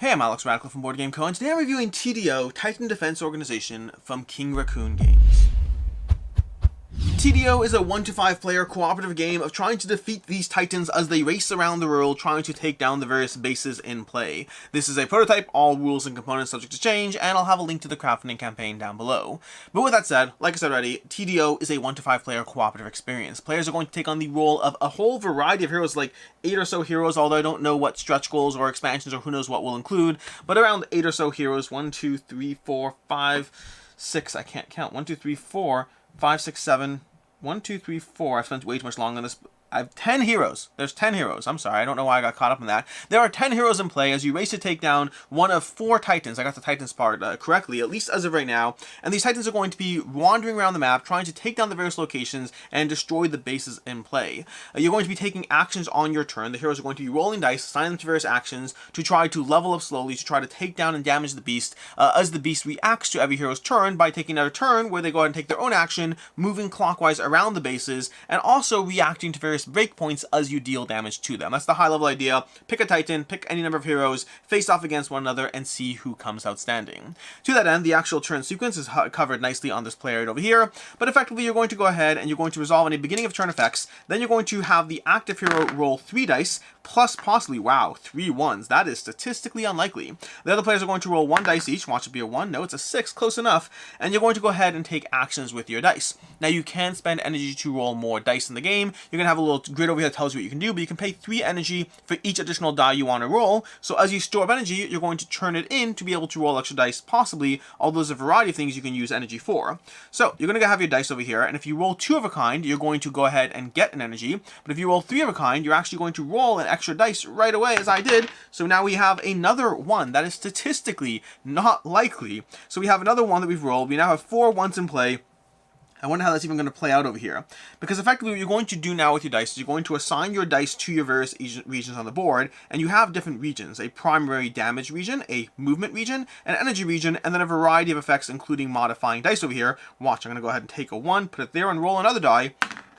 Hey, I'm Alex Radical from Board Game Co. and today I'm reviewing T.D.O, Titan Defense Organization from King Raccoon Games. T.D.O is a 1 to 5 player cooperative game of trying to defeat these titans as they race around the world trying to take down the various bases in play. This is a prototype, all rules and components subject to change, and I'll have a link to the crowdfunding campaign down below. But with that said, like I said already, T.D.O is a 1 to 5 player cooperative experience. Players are going to take on the role of a whole variety of heroes, like 8 or so heroes, although I don't know what stretch goals or expansions or who knows what will include, but around 8 or so heroes. 1, 2, 3, 4, 5, 6, I can't count. 1, 2, 3, 4, 5, 6, 7, 1, 2, 3, 4. I spent way too much long on this. I have 10 heroes. There's 10 heroes. I'm sorry. I don't know why I got caught up in that. There are 10 heroes in play as you race to take down one of 4 titans. I got the titans part correctly, at least as of right now. And these titans are going to be wandering around the map, trying to take down the various locations and destroy the bases in play. You're going to be taking actions on your turn. The heroes are going to be rolling dice, assigning them to various actions to try to level up slowly, to try to take down and damage the beast, as the beast reacts to every hero's turn by taking another turn where they go ahead and take their own action, moving clockwise around the bases, and also reacting to various breakpoints as you deal damage to them. That's the high level idea. Pick a titan, pick any number of heroes, face off against one another, and see who comes out standing. To that end, the actual turn sequence is covered nicely on this player right over here, but effectively you're going to go ahead and you're going to resolve any beginning of turn effects. Then you're going to have the active hero roll 3 dice, plus possibly, wow, 3 ones. That is statistically unlikely. The other players are going to roll 1 dice each. Watch it be a 1. No, it's a 6. Close enough. And you're going to go ahead and take actions with your dice. Now, you can spend energy to roll more dice in the game. You're going to have a little grid over here that tells you what you can do, but you can pay 3 energy for each additional die you want to roll. So as you store up energy, you're going to turn it in to be able to roll extra dice, possibly, although there's a variety of things you can use energy for. So you're going to have your dice over here, and if you roll 2 of a kind, you're going to go ahead and get an energy. But if you roll 3 of a kind, you're actually going to roll an extra dice right away, as I did. So now we have another 1 that is statistically not likely. So we have another 1 that we've rolled. We now have 4 ones in play. I wonder how that's even going to play out over here. Because effectively what you're going to do now with your dice is you're going to assign your dice to your various regions on the board, and you have different regions. A primary damage region, a movement region, an energy region, and then a variety of effects including modifying dice over here. Watch, I'm going to go ahead and take a 1, put it there, and roll another die.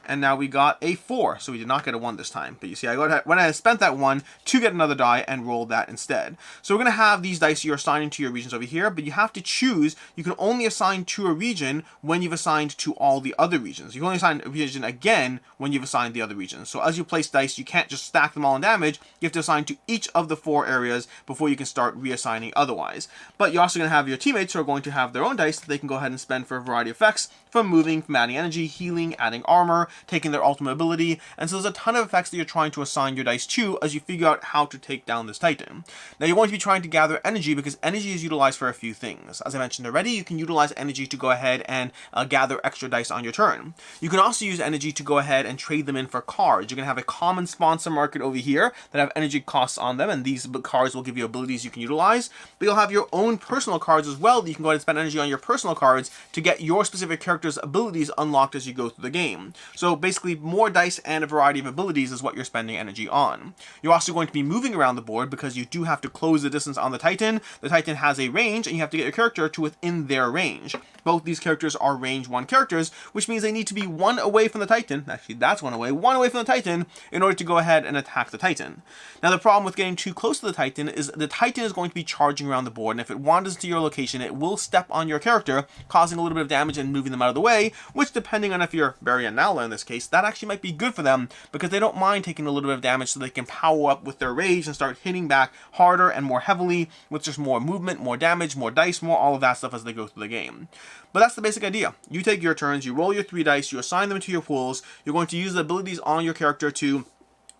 And now we got a 4, so we did not get a 1 this time. But you see, when I spent that 1 to get another die and rolled that instead. So we're going to have these dice you're assigning to your regions over here, but you have to choose. You can only assign to a region when you've assigned to all the other regions. You can only assign a region again when you've assigned the other regions. So as you place dice, you can't just stack them all in damage. You have to assign to each of the 4 areas before you can start reassigning otherwise. But you're also going to have your teammates who are going to have their own dice that they can go ahead and spend for a variety of effects, from moving, from adding energy, healing, adding armor, taking their ultimate ability, and so there's a ton of effects that you're trying to assign your dice to as you figure out how to take down this titan. Now you're going to be trying to gather energy because energy is utilized for a few things. As I mentioned already, you can utilize energy to go ahead and gather extra dice on your turn. You can also use energy to go ahead and trade them in for cards. You're going to have a common sponsor market over here that have energy costs on them, and these cards will give you abilities you can utilize, but you'll have your own personal cards as well that you can go ahead and spend energy on your personal cards to get your specific character's abilities unlocked as you go through the game. So basically, more dice and a variety of abilities is what you're spending energy on. You're also going to be moving around the board because you do have to close the distance on the Titan. The Titan has a range, and you have to get your character to within their range. Both these characters are range 1 characters, which means they need to be 1 away from the Titan. Actually, that's 1 away from the Titan in order to go ahead and attack the Titan. Now, the problem with getting too close to the Titan is going to be charging around the board, and if it wanders to your location, it will step on your character, causing a little bit of damage and moving them out of the way, which, depending on if you're Barry and Nala in this case, that actually might be good for them because they don't mind taking a little bit of damage so they can power up with their rage and start hitting back harder and more heavily with just more movement, more damage, more dice, more all of that stuff as they go through the game. But that's the basic idea. You take your turns, you roll your 3 dice, you assign them to your pools, you're going to use the abilities on your character to...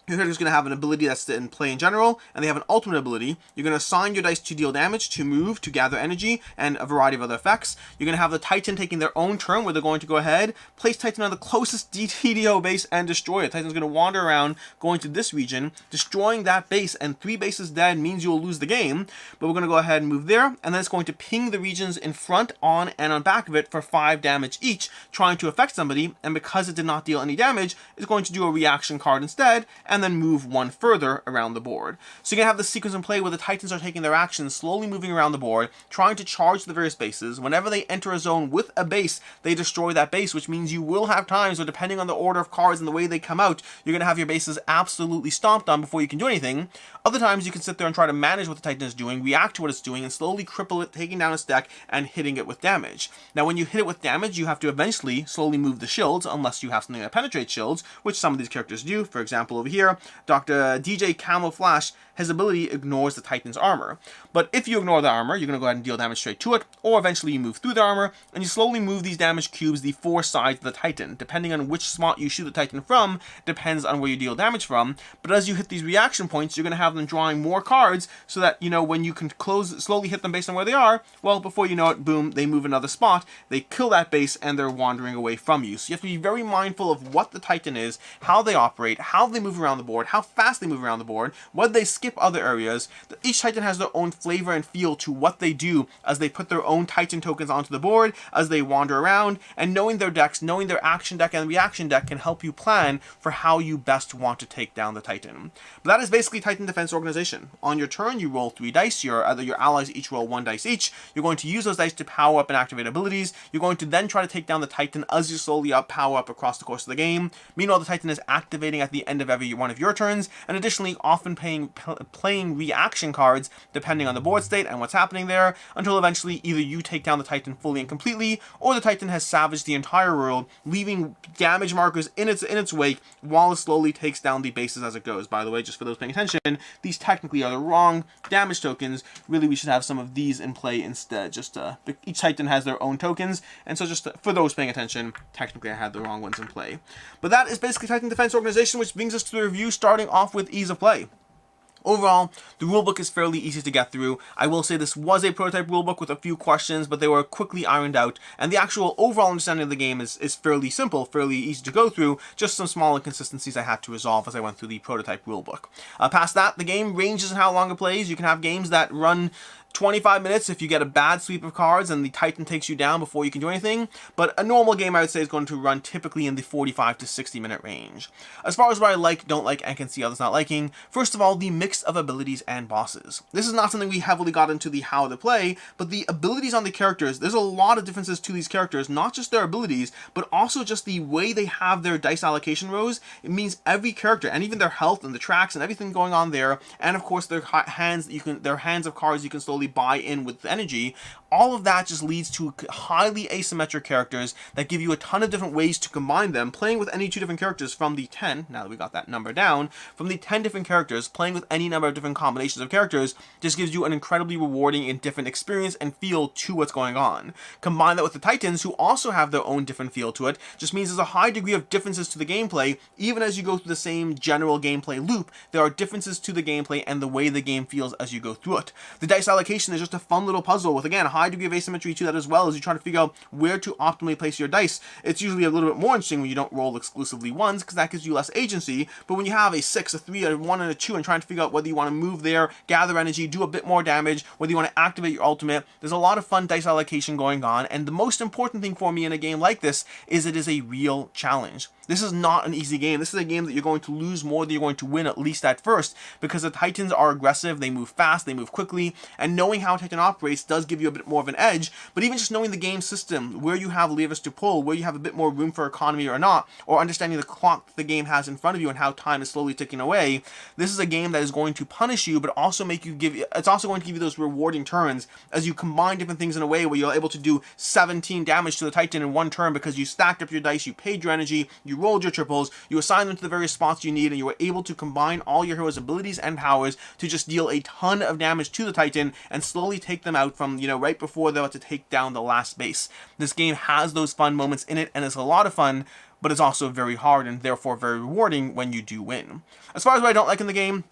Your character's going to have an ability that's in play in general, and they have an ultimate ability. You're going to assign your dice to deal damage, to move, to gather energy, and a variety of other effects. You're going to have the Titan taking their own turn, where they're going to go ahead, place Titan on the closest T.D.O base, and destroy it. Titan's going to wander around, going to this region, destroying that base, and 3 bases dead means you'll lose the game. But we're going to go ahead and move there, and then it's going to ping the regions in front, on, and on back of it for 5 damage each, trying to affect somebody, and because it did not deal any damage, it's going to do a reaction card instead, and then move one further around the board. So you're going to have this sequence in play where the Titans are taking their actions, slowly moving around the board, trying to charge the various bases. Whenever they enter a zone with a base, they destroy that base, which means you will have times where, depending on the order of cards and the way they come out, you're going to have your bases absolutely stomped on before you can do anything. Other times you can sit there and try to manage what the Titan is doing, react to what it's doing, and slowly cripple it, taking down its deck and hitting it with damage. Now when you hit it with damage, you have to eventually slowly move the shields, unless you have something that penetrates shields, which some of these characters do. For example, over here, Dr. DJ Camouflage, his ability ignores the Titan's armor. But if you ignore the armor, you're going to go ahead and deal damage straight to it, or eventually you move through the armor, and you slowly move these damage cubes the 4 sides of the Titan. Depending on which spot you shoot the Titan from, depends on where you deal damage from. But as you hit these reaction points, you're going to have them drawing more cards, so that, you know, when you can slowly hit them based on where they are, well, before you know it, boom, they move another spot, they kill that base, and they're wandering away from you. So you have to be very mindful of what the Titan is, how they operate, how they move around the board, how fast they move around the board, whether they skip other areas. Each Titan has their own flavor and feel to what they do as they put their own Titan tokens onto the board, as they wander around, and knowing their decks, knowing their action deck and reaction deck can help you plan for how you best want to take down the Titan. But that is basically Titan Defense Organization. On your turn, you roll 3 dice, your allies each roll 1 dice each. You're going to use those dice to power up and activate abilities. You're going to then try to take down the Titan as you slowly power up across the course of the game. Meanwhile, the Titan is activating at the end of every one of your turns, and additionally often playing reaction cards depending on the board state and what's happening there, until eventually either you take down the Titan fully and completely, or the Titan has savaged the entire world, leaving damage markers in its wake while it slowly takes down the bases as it goes. By the way, just for those paying attention, these technically are the wrong damage tokens. Really, we should have some of these in play instead. Just each Titan has their own tokens, and so just for those paying attention, technically I had the wrong ones in play. But that is basically Titan Defense Organization, which brings us to the review, starting off with ease of play. Overall, the rulebook is fairly easy to get through. I will say this was a prototype rulebook with a few questions, but they were quickly ironed out, and the actual overall understanding of the game is fairly simple, fairly easy to go through, just some small inconsistencies I had to resolve as I went through the prototype rulebook. Past that, the game ranges in how long it plays. You can have games that run 25 minutes if you get a bad sweep of cards and the Titan takes you down before you can do anything, but a normal game I would say is going to run typically in the 45 to 60 minute range. As far as what I like, don't like, and can see others not liking, first of all, the mix of abilities and bosses. This is not something we heavily got into the how to play, but the abilities on the characters, there's a lot of differences to these characters, not just their abilities, but also just the way they have their dice allocation rows. It means every character, and even their health and the tracks and everything going on there, and of course their hands of cards you can slowly buy in with energy. All of that just leads to highly asymmetric characters that give you a ton of different ways to combine them. Playing with any 2 different characters from the 10, now that we got that number down, from the 10 different characters, playing with any number of different combinations of characters just gives you an incredibly rewarding and different experience and feel to what's going on. Combine that with the Titans, who also have their own different feel to it, just means there's a high degree of differences to the gameplay. Even as you go through the same general gameplay loop, there are differences to the gameplay and the way the game feels as you go through it. The dice allocation is just a fun little puzzle with, again, a high degree of asymmetry to that, as well as you try to figure out where to optimally place your dice. It's usually a little bit more interesting when you don't roll exclusively ones, because that gives you less agency, but when you have a 6, a 3, a 1, and a 2, and trying to figure out whether you want to move there, gather energy, do a bit more damage, whether you want to activate your ultimate, there's a lot of fun dice allocation going on, and the most important thing for me in a game like this is it is a real challenge. This is not an easy game. This is a game that you're going to lose more than you're going to win, at least at first, because the Titans are aggressive, they move fast, they move quickly, and knowing how Titan operates does give you a bit more of an edge. But even just knowing the game system, where you have levers to pull, where you have a bit more room for economy or not, or understanding the clock that the game has in front of you and how time is slowly ticking away, this is a game that is going to punish you, but also it's also going to give you those rewarding turns as you combine different things in a way where you're able to do 17 damage to the Titan in one turn because you stacked up your dice, you paid your energy, you rolled your triples, you assigned them to the various spots you need, and you were able to combine all your hero's abilities and powers to just deal a ton of damage to the Titan and slowly take them out from, right before they're about to take down the last base. This game has those fun moments in it, and it's a lot of fun, but it's also very hard and therefore very rewarding when you do win. As far as what I don't like in the game,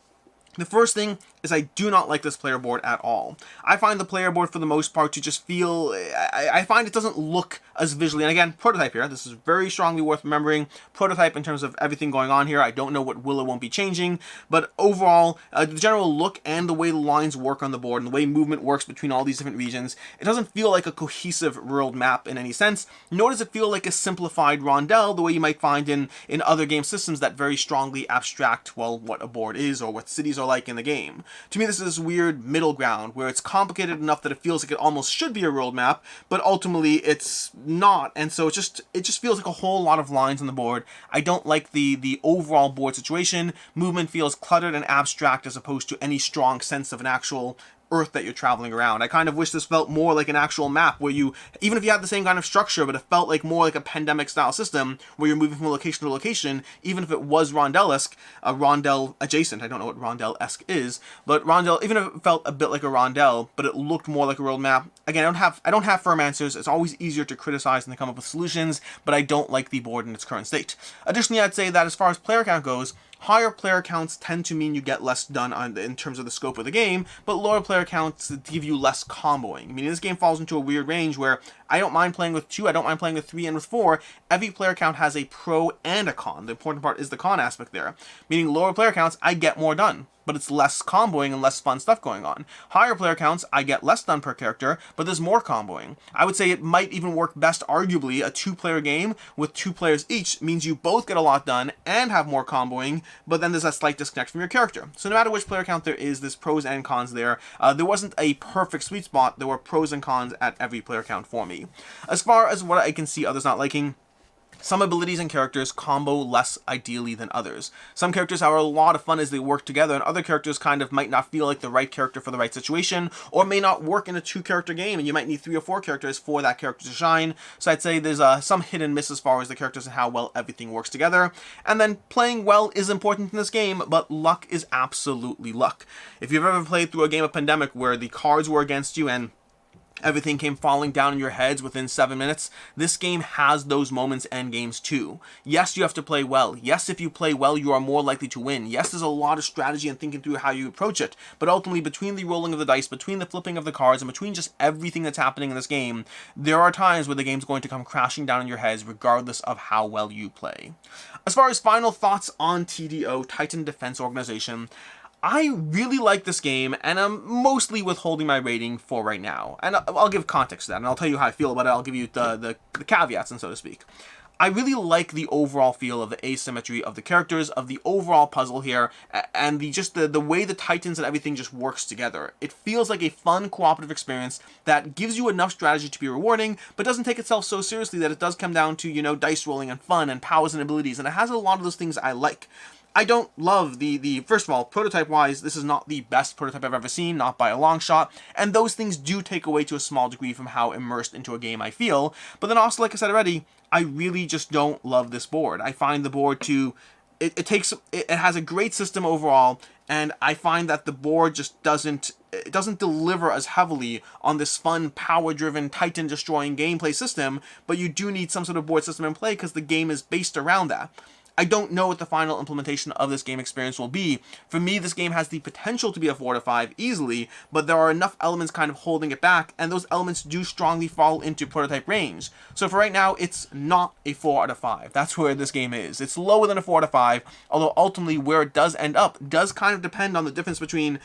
The first thing is I do not like this player board at all. I find the player board for the most part to just feel, I find it doesn't look as visually, and again, prototype here, this is very strongly worth remembering, prototype in terms of everything going on here. I don't know what will or won't be changing, but overall, the general look and the way the lines work on the board and the way movement works between all these different regions, it doesn't feel like a cohesive world map in any sense, nor does it feel like a simplified rondel the way you might find in other game systems that very strongly abstract, well, what a board is or what cities are like in the game. To me, this is this weird middle ground where it's complicated enough that it feels like it almost should be a world map, but ultimately it's not, and so it just feels like a whole lot of lines on the board. I don't like the overall board situation. Movement feels cluttered and abstract as opposed to any strong sense of an actual Earth that you're traveling around. I kind of wish this felt more like an actual map where you, even if you had the same kind of structure, but it felt like more like a pandemic style system where you're moving from location to location, even if it was rondel-esque, rondel adjacent. I don't know what rondel-esque is, but rondel, even if it felt a bit like a rondel, but it looked more like a world map. Again, I don't have firm answers. It's always easier to criticize than to come up with solutions, but I don't like the board in its current state. Additionally, I'd say that as far as player count goes, higher player counts tend to mean you get less done in terms of the scope of the game, but lower player counts give you less comboing. I mean, this game falls into a weird range where I don't mind playing with 2, I don't mind playing with 3, and with 4, every player count has a pro and a con. The important part is the con aspect there. Meaning lower player counts, I get more done, but it's less comboing and less fun stuff going on. Higher player counts, I get less done per character, but there's more comboing. I would say it might even work best, arguably, a 2-player game with 2 players each means you both get a lot done and have more comboing, but then there's a slight disconnect from your character. So no matter which player count there is, there's pros and cons there. There wasn't a perfect sweet spot. There were pros and cons at every player count for me. As far as what I can see others not liking, some abilities and characters combo less ideally than others. Some characters are a lot of fun as they work together, and other characters kind of might not feel like the right character for the right situation, or may not work in a 2-character game, and you might need 3 or 4 characters for that character to shine. So I'd say there's some hit and miss as far as the characters and how well everything works together. And then playing well is important in this game, but luck is absolutely luck. If you've ever played through a game of Pandemic where the cards were against you and everything came falling down in your heads within 7 minutes, this game has those moments and games too. Yes, you have to play well. Yes, if you play well, you are more likely to win. Yes, there's a lot of strategy and thinking through how you approach it, but ultimately between the rolling of the dice, between the flipping of the cards, and between just everything that's happening in this game, there are times where the game's going to come crashing down in your heads regardless of how well you play. As far as final thoughts on T.D.O, Titan Defense Organization, I really like this game, and I'm mostly withholding my rating for right now. And I'll give context to that, and I'll tell you how I feel about it. I'll give you the caveats, and so to speak. I really like the overall feel of the asymmetry of the characters, of the overall puzzle here, and the way the Titans and everything just works together. It feels like a fun, cooperative experience that gives you enough strategy to be rewarding, but doesn't take itself so seriously that it does come down to, dice rolling and fun and powers and abilities, and it has a lot of those things I like. I don't love the first of all, prototype-wise, this is not the best prototype I've ever seen, not by a long shot, and those things do take away to a small degree from how immersed into a game I feel, but then also, like I said already, I really just don't love this board. I find the board it has a great system overall, and I find that the board just doesn't deliver as heavily on this fun, power-driven, Titan-destroying gameplay system, but you do need some sort of board system in play because the game is based around that. I don't know what the final implementation of this game experience will be. For me, this game has the potential to be a 4 to 5 easily, but there are enough elements kind of holding it back, and those elements do strongly fall into prototype range. So for right now, it's not a 4 out of 5. That's where this game is. It's lower than a 4 out of 5, although ultimately where it does end up does kind of depend on the difference between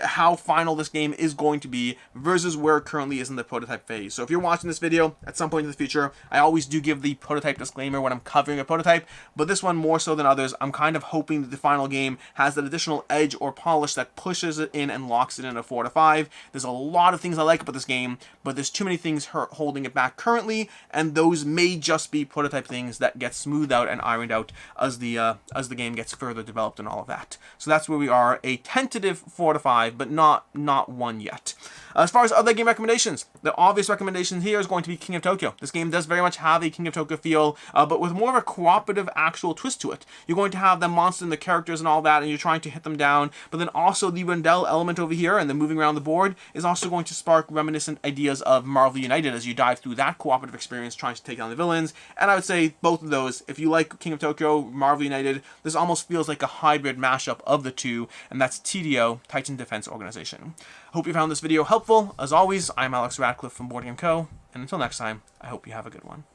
how final this game is going to be versus where it currently is in the prototype phase. So if you're watching this video at some point in the future, I always do give the prototype disclaimer when I'm covering a prototype, but this one more so than others, I'm kind of hoping that the final game has that additional edge or polish that pushes it in and locks it in a 4 to 5. There's a lot of things I like about this game, but there's too many things holding it back currently, and those may just be prototype things that get smoothed out and ironed out as the game gets further developed and all of that. So that's where we are, a tentative 4 to 5. 5, but not 1 yet. As far as other game recommendations, the obvious recommendation here is going to be King of Tokyo. This game does very much have a King of Tokyo feel, but with more of a cooperative actual twist to it. You're going to have the monsters and the characters and all that, and you're trying to hit them down, but then also the Rundell element over here and the moving around the board is also going to spark reminiscent ideas of Marvel United as you dive through that cooperative experience trying to take down the villains. And I would say both of those, if you like King of Tokyo, Marvel United, this almost feels like a hybrid mashup of the two, and that's T.D.O, Titan Defense Organization. Hope you found this video helpful. As always, I'm Alex Radcliffe from Board Game Co., and until next time, I hope you have a good one.